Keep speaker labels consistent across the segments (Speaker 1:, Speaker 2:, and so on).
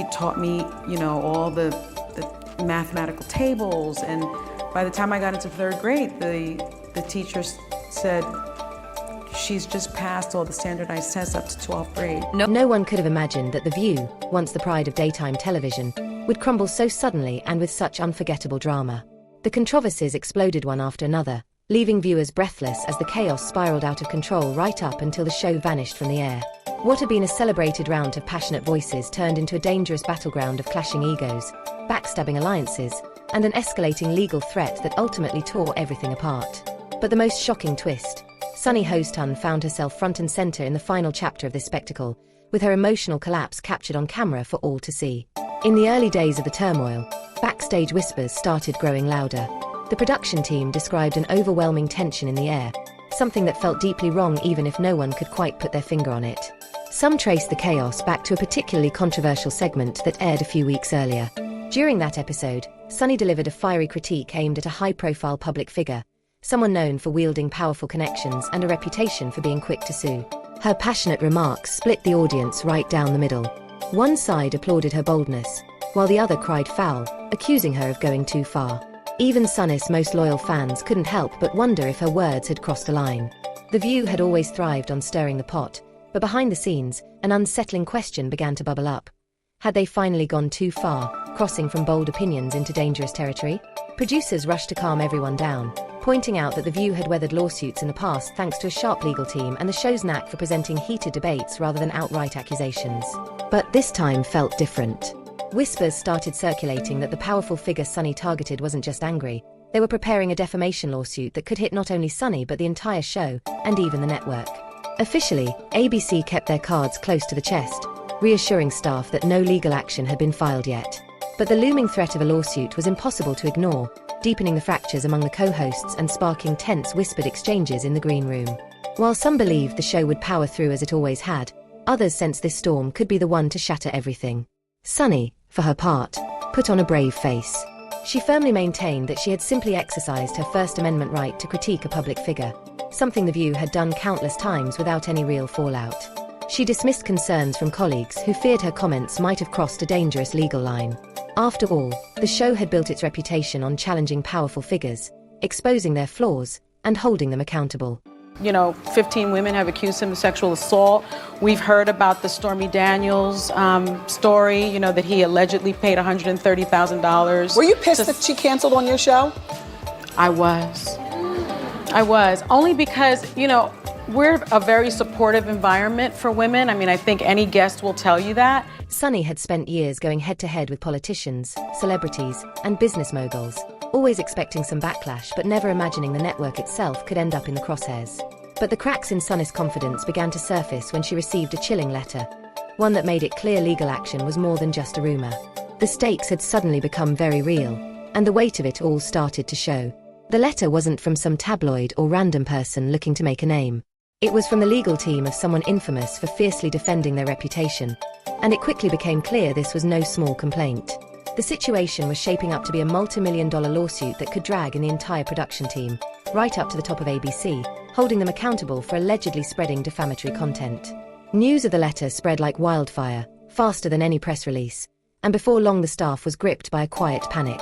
Speaker 1: he taught me, all the mathematical tables. And by the time I got into third grade, the teacher said, she's just passed all the standardized tests up to 12th grade.
Speaker 2: No one could have imagined that The View, once the pride of daytime television, would crumble so suddenly and with such unforgettable drama. The controversies exploded one after another, leaving viewers breathless as the chaos spiraled out of control right up until the show vanished from the air. What had been a celebrated round of passionate voices turned into a dangerous battleground of clashing egos, backstabbing alliances, and an escalating legal threat that ultimately tore everything apart. But the most shocking twist: Sunny Hostin found herself front and center in the final chapter of this spectacle, with her emotional collapse captured on camera for all to see. In the early days of the turmoil, backstage whispers started growing louder. The production team described an overwhelming tension in the air, something that felt deeply wrong even if no one could quite put their finger on it. Some traced the chaos back to a particularly controversial segment that aired a few weeks earlier. During that episode, Sunny delivered a fiery critique aimed at a high-profile public figure, someone known for wielding powerful connections and a reputation for being quick to sue. Her passionate remarks split the audience right down the middle. One side applauded her boldness, while the other cried foul, accusing her of going too far. Even Sunny's most loyal fans couldn't help but wonder if her words had crossed the line. The View had always thrived on stirring the pot, but behind the scenes, an unsettling question began to bubble up. Had they finally gone too far, crossing from bold opinions into dangerous territory? Producers rushed to calm everyone down, pointing out that The View had weathered lawsuits in the past thanks to a sharp legal team and the show's knack for presenting heated debates rather than outright accusations. But this time felt different. Whispers started circulating that the powerful figure Sunny targeted wasn't just angry. They were preparing a defamation lawsuit that could hit not only Sunny but the entire show, and even the network. Officially, ABC kept their cards close to the chest, reassuring staff that no legal action had been filed yet. But the looming threat of a lawsuit was impossible to ignore, deepening the fractures among the co-hosts and sparking tense whispered exchanges in the green room. While some believed the show would power through as it always had, others sensed this storm could be the one to shatter everything. Sunny, for her part, put on a brave face. She firmly maintained that she had simply exercised her First Amendment right to critique a public figure, something The View had done countless times without any real fallout. She dismissed concerns from colleagues who feared her comments might have crossed a dangerous legal line. After all, the show had built its reputation on challenging powerful figures, exposing their flaws, and holding them accountable.
Speaker 1: 15 women have accused him of sexual assault. We've heard about the Stormy Daniels story, that he allegedly paid $130,000.
Speaker 3: Were you pissed that she canceled on your show?
Speaker 1: I was. Only because, we're a very supportive environment for women. I think any guest will tell you that.
Speaker 2: Sunny had spent years going head-to-head with politicians, celebrities, and business moguls, always expecting some backlash but never imagining the network itself could end up in the crosshairs. But the cracks in Sunny's confidence began to surface when she received a chilling letter, one that made it clear legal action was more than just a rumor. The stakes had suddenly become very real, and the weight of it all started to show. The letter wasn't from some tabloid or random person looking to make a name. It was from the legal team of someone infamous for fiercely defending their reputation, and it quickly became clear this was no small complaint. The situation was shaping up to be a multi-million-dollar lawsuit that could drag in the entire production team, right up to the top of ABC, holding them accountable for allegedly spreading defamatory content. News of the letter spread like wildfire, faster than any press release, and before long the staff was gripped by a quiet panic.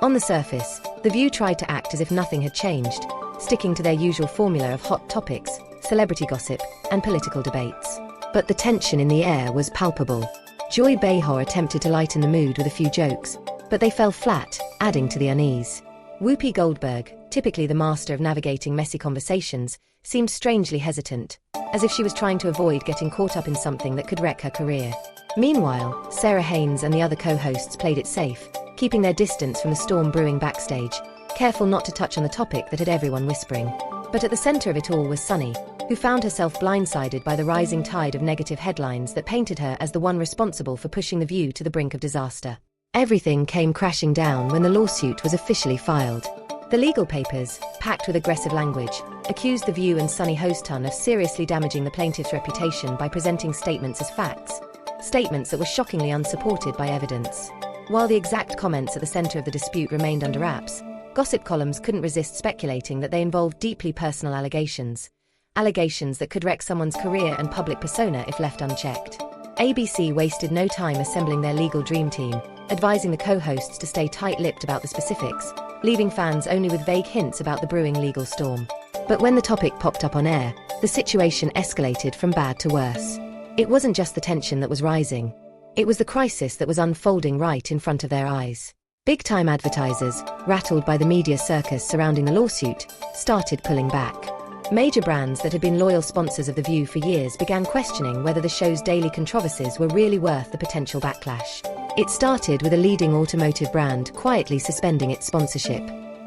Speaker 2: On the surface, The View tried to act as if nothing had changed, sticking to their usual formula of hot topics, celebrity gossip, and political debates. But the tension in the air was palpable. Joy Behar attempted to lighten the mood with a few jokes, but they fell flat, adding to the unease. Whoopi Goldberg, typically the master of navigating messy conversations, seemed strangely hesitant, as if she was trying to avoid getting caught up in something that could wreck her career. Meanwhile, Sarah Haynes and the other co-hosts played it safe, keeping their distance from the storm brewing backstage, careful not to touch on the topic that had everyone whispering. But at the center of it all was Sunny, who found herself blindsided by the rising tide of negative headlines that painted her as the one responsible for pushing The View to the brink of disaster. Everything came crashing down when the lawsuit was officially filed. The legal papers, packed with aggressive language, accused The View and Sunny Hostin of seriously damaging the plaintiff's reputation by presenting statements as facts, statements that were shockingly unsupported by evidence. While the exact comments at the center of the dispute remained under wraps, gossip columns couldn't resist speculating that they involved deeply personal allegations that could wreck someone's career and public persona if left unchecked. ABC wasted no time assembling their legal dream team, advising the co-hosts to stay tight-lipped about the specifics, leaving fans only with vague hints about the brewing legal storm. But when the topic popped up on air, the situation escalated from bad to worse. It wasn't just the tension that was rising. It was the crisis that was unfolding right in front of their eyes. Big-time advertisers, rattled by the media circus surrounding the lawsuit, started pulling back. Major brands that had been loyal sponsors of The View for years began questioning whether the show's daily controversies were really worth the potential backlash. It started with a leading automotive brand quietly suspending its sponsorship.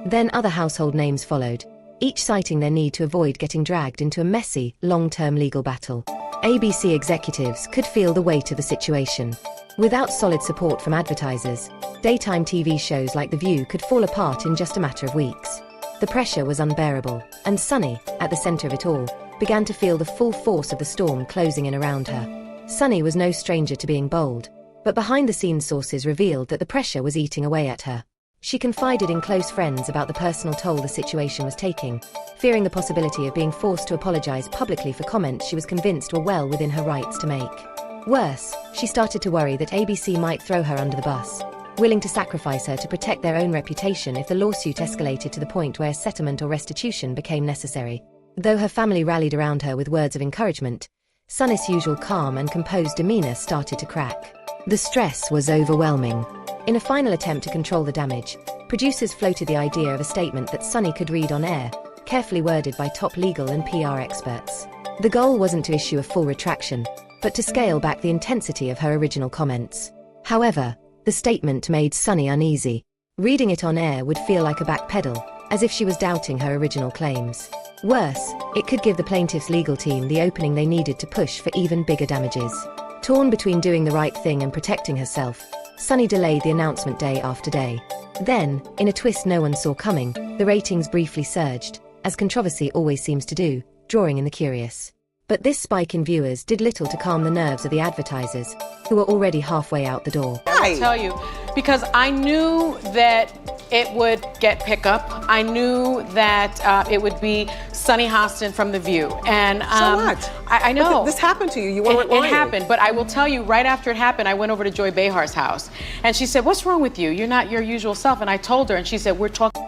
Speaker 2: Then other household names followed, each citing their need to avoid getting dragged into a messy, long-term legal battle. ABC executives could feel the weight of the situation. Without solid support from advertisers, daytime TV shows like The View could fall apart in just a matter of weeks. The pressure was unbearable, and Sunny, at the center of it all, began to feel the full force of the storm closing in around her. Sunny was no stranger to being bold, but behind-the-scenes sources revealed that the pressure was eating away at her. She confided in close friends about the personal toll the situation was taking, fearing the possibility of being forced to apologize publicly for comments she was convinced were well within her rights to make. Worse, she started to worry that ABC might throw her under the bus, willing to sacrifice her to protect their own reputation if the lawsuit escalated to the point where settlement or restitution became necessary. Though her family rallied around her with words of encouragement, Sunny's usual calm and composed demeanor started to crack. The stress was overwhelming. In a final attempt to control the damage, producers floated the idea of a statement that Sunny could read on air, carefully worded by top legal and PR experts. The goal wasn't to issue a full retraction, but to scale back the intensity of her original comments. However, the statement made Sunny uneasy. Reading it on air would feel like a backpedal, as if she was doubting her original claims. Worse, it could give the plaintiff's legal team the opening they needed to push for even bigger damages. Torn between doing the right thing and protecting herself, Sunny delayed the announcement day after day. Then, in a twist no one saw coming, the ratings briefly surged, as controversy always seems to do, drawing in the curious. But this spike in viewers did little to calm the nerves of the advertisers, who were already halfway out the door.
Speaker 4: I'll tell you, because I knew that it would get pickup. I knew that it would be Sunny Hostin from The View. And
Speaker 3: So what?
Speaker 4: I know.
Speaker 3: But this happened to you. You weren't lying.
Speaker 4: It happened, but I will tell you, right after it happened, I went over to Joy Behar's house. And she said, "What's wrong with you? You're not your usual self." And I told her, and she said, "We're talking."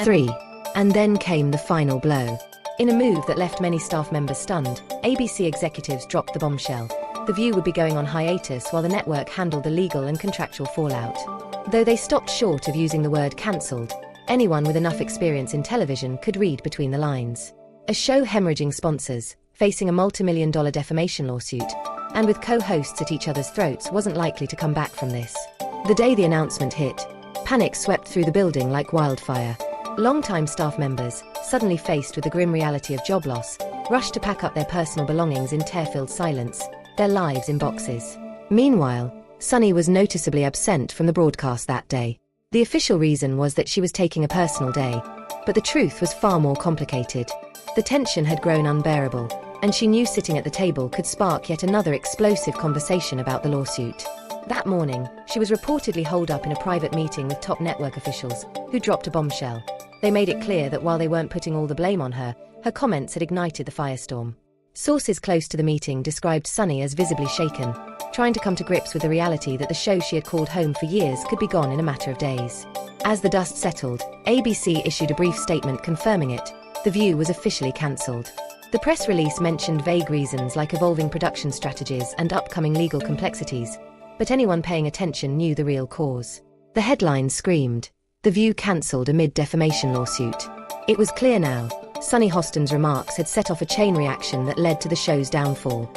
Speaker 2: 3. And then came the final blow. In a move that left many staff members stunned, ABC executives dropped the bombshell. The View would be going on hiatus while the network handled the legal and contractual fallout. Though they stopped short of using the word cancelled, anyone with enough experience in television could read between the lines. A show hemorrhaging sponsors, facing a multi-million-dollar defamation lawsuit, and with co-hosts at each other's throats wasn't likely to come back from this. The day the announcement hit, panic swept through the building like wildfire. Longtime staff members, suddenly faced with the grim reality of job loss, rushed to pack up their personal belongings in tear-filled silence, their lives in boxes. Meanwhile, Sunny was noticeably absent from the broadcast that day. The official reason was that she was taking a personal day, but the truth was far more complicated. The tension had grown unbearable, and she knew sitting at the table could spark yet another explosive conversation about the lawsuit. That morning, she was reportedly holed up in a private meeting with top network officials, who dropped a bombshell. They made it clear that while they weren't putting all the blame on her, her comments had ignited the firestorm. Sources close to the meeting described Sunny as visibly shaken, trying to come to grips with the reality that the show she had called home for years could be gone in a matter of days. As the dust settled, ABC issued a brief statement confirming it. The View was officially cancelled. The press release mentioned vague reasons like evolving production strategies and upcoming legal complexities, but anyone paying attention knew the real cause. The headline screamed, "The View cancelled amid defamation lawsuit." It was clear now, Sunny Hostin's remarks had set off a chain reaction that led to the show's downfall.